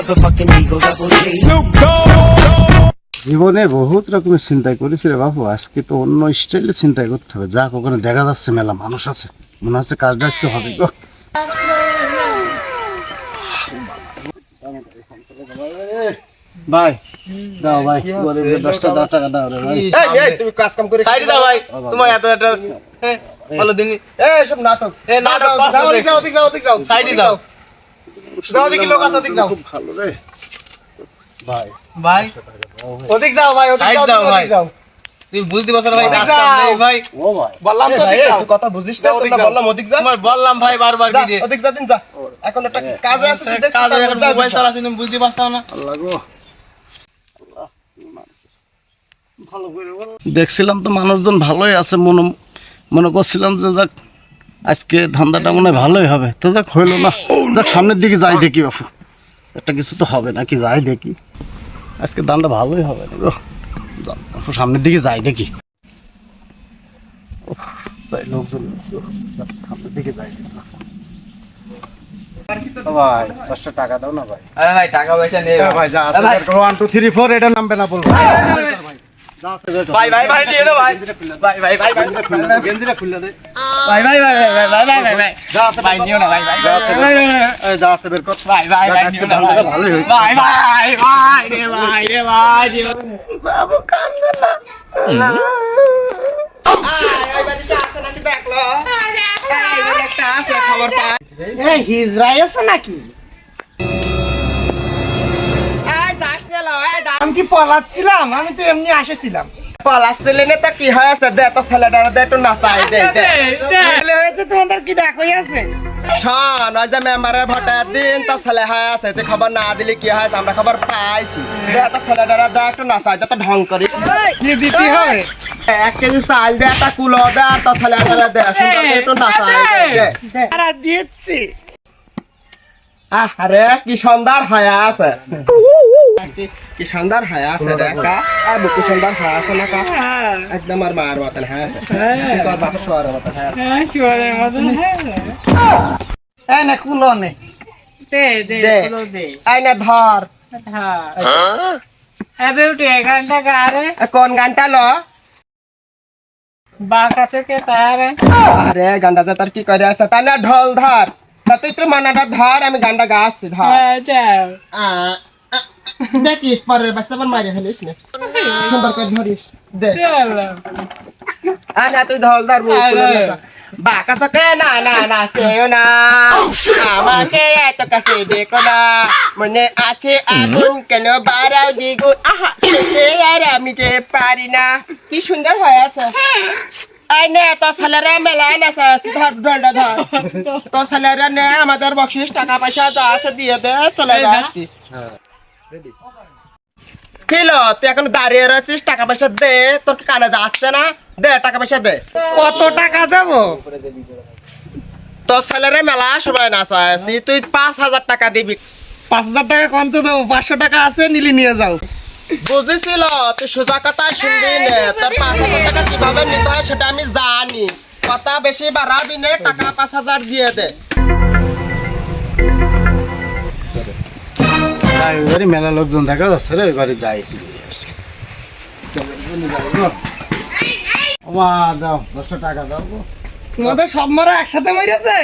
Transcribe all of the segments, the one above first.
motherfucking Eagle Double G. জীবনে বহুত রকমের চিন্তাই করেছি রে বাবু, আজকে তো অন্য স্টাইলে চিন্তাই করতে হবে। যাক, ওখানে দেখা যাচ্ছে মেলা মানুষ আছে, মনে হচ্ছে কাজটা আজকে হবে গো। ভাই দাও ভাই, 10 টাকা দাও রে ভাই। এই তুমি কাজ কাম করে সাইড দাও ভাই, তোমার এত ভালো দিন এই সব নাটক নাটক দাও যাও সাইড দাও দাও দেখি লোক আছে ওদিক যাও। খুব ভালো রে ভাই। ভাই ওদিক যাও ভাই, ওদিক যাও তুমি বুঝতে পারছ না ভাই, কাজ কাম নেই ভাই। ও ভাই বললাম তো ওদিক যাও, তুই কথা বুঝিস না, ওদিক বললাম ওদিক যা, তোমার বললাম ভাই বারবার কি দিয়ে ওদিক যা দিন যা। এখন একটা কাজে আছে, তুই দেখ কাজে এখন মোবাইল চালাছিস তুমি বুঝতে পারছ না। আল্লাহ গো, ভালো করে দেখছিলাম তো মানুষজন ভালোই আছে, মনে করছিলাম যে যাক আজকে ধান্দাটা মনে হয় ভালোই হবে, তো যাক হইলো না। যাক সামনের দিকে যাই দেখি বাপু, একটা কিছু তো হবে নাকি, যাই দেখি আজকে ধানটা ভালোই হবে না গো। বাপু সামনের দিকে যাই দেখি, তাই লোকজন সামনের দিকে যাই। ভাই 10 টাকা দাও না ভাই। আরে ভাই টাকা পয়সা নেই ভাই, যা আছে 1 2 3 4 এটা নামবে না বলবো ভাই ভাই ভাই দিয়ে দাও ভাই ভাই ভাই ভাই গেঞ্জিটা খুলে দে ভাই ভাই ভাই ভাই ভাই ভাই ভাই ভাই নিও না ভাই ভাই এই যা আছে বের কর ভাই ভাই ভাই নিও না ভালোই হইছে ভাই ভাই ভাই রে ভাই বাবু কান্দে না এই বাড়িতে আছে নাকি দেখলো, এই বাড়ি একটা আছে খবর পা। এই হিজরাই আছে নাকি? আমি কি পলাচ্ছিলাম? আমি তো এমনি আসেছিলাম। পলাচ্ছিলেন তা কি হয়েছে, দে তো ছেলেটার দে একটু নাচাই দে ছেলে হয়েছে তোমাদের কি ডাকই আছে? শোন, ওই যে মেম্বারের ভোটের দিন তো ছেলে হয়ে আছে, তুই খবর না দিলে কি হয়, আমরা খবর পাইছি। দে তো ছেলেটার দে একটু নাচাই দে, তো ঢং করি কি দিতে হয়? 1 কেজি চাল দে, একটা কুলো দে, আর তো ছেলেটার দে সুন্দর করে একটু নাচাই দে। তারা দিচ্ছি। আরে কি সুন্দর হয়ে আছে, কি সুন্দর হয়ে আছে রে কা, আর বুকি সুন্দর হয়ে আছে না কা, একদম আর মার মতন হয়ে আছে, কি কর বাপ শোয়ার মতন হয়ে আছে। এই না কুলো নে। দে এই না ধর। কোন গানটা লো? আরে গানটা যে তার কি করে আছে, তাই না ঢোল ধর, তা তুই তোর মানাটা ধর, আমি গানটা গাচ্ছি ধর। দেখিস পরের বাচ্চা আবার মারি ফেলিস না, সুন্দর করে ধরিস দে। আচ্ছা তুই ঢোল ধর, বাঁকা চকে না না না সেও না, আমাকে এত কাছে দেখো না, মনে আছে আগুন কেন বাড়াও দ্বিগুণ, আহা আর আমি যে পারি না। কি সুন্দর হয়ে আছে। এই নে তোর ছেলেরা মেলায় নাচে, ধর ঢোলটা ধর, তোর ছেলেরা নে, আমাদের বকশিস টাকা পয়সা যা আছে দিয়ে দে, চলে যাচ্ছি। কিলো তুই এখন দাঁড়িয়ে রয়েছিস, টাকা পয়সা দে, তোর কানে যাচ্ছে না, দে টাকা পয়সা দে। কত টাকা দেবো? তোর ছেলেরে মেলা সময় নাচাইছি, তুই 5,000 টাকা দিবি। 5,000 টাকা কমতে দেবো, 500 টাকা আছে, নিলে নিয়ে যাও। বুঝেছিল, তুই সোজা কথা শুনবি নে, তোর 5,000 টাকা কিভাবে নিতে হয় সেটা আমি জানি, কথা বেশি বাড়াবি নে, টাকা 5,000 দিয়ে দে। এবারে মেলা লোকজন দেখা যাচ্ছে রে, এবারে যাই মা দাও 10 টাকা দাও গো। তোমাদের সব মারা একসাথে মেরেছে?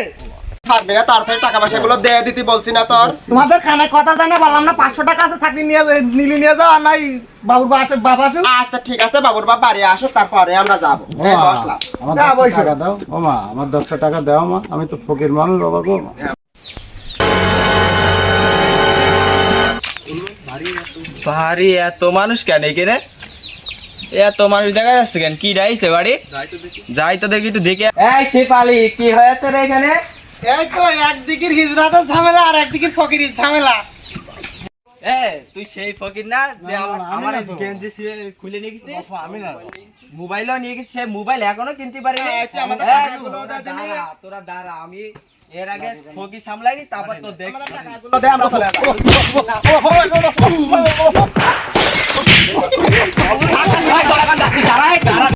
থাকবি না, তার থেকে টাকা পয়সা গুলো দিয়ে দিতে বলছি না তোর। তোমাদের কানে কথা জানা বললাম না, 500 টাকা আছে, থাকলে নিলে নিয়ে যাও, আর নাই বাবুর বাবা আসুক। আচ্ছা ঠিক আছে, বাবুর বাবা বাড়ি আসো, তারপরে আমরা যাবো। এই বসলাম। আমার 10 টাকা দাও ও মা, আমার 10 টাকা দাও মা, আমি তো ফকির মানুষ বাবা গো। ভারী এত মানুষ কেন এখানে, এত মানুষ দেখা যাচ্ছে কেন, কি রাইছে বাড়ি? যাই তো দেখি, একটু দেখে। এই শেফালি কি হয়েছে রে এখানে? এই তো একদিকের হিজরাতের ঝামেলা আর একদিকের ফকিরের ঝামেলা। তুই সেই ফকির না যে আমার গেঞ্জি খুলে নিয়ে গেছিস? আমি না, মোবাইলও নিয়ে গেছিস, সে মোবাইল এখনো কিনতে পারিনি। তোরা দাঁড়া, আমি এর আগে ফকির সামলাইনি, তারপর তো দেখ।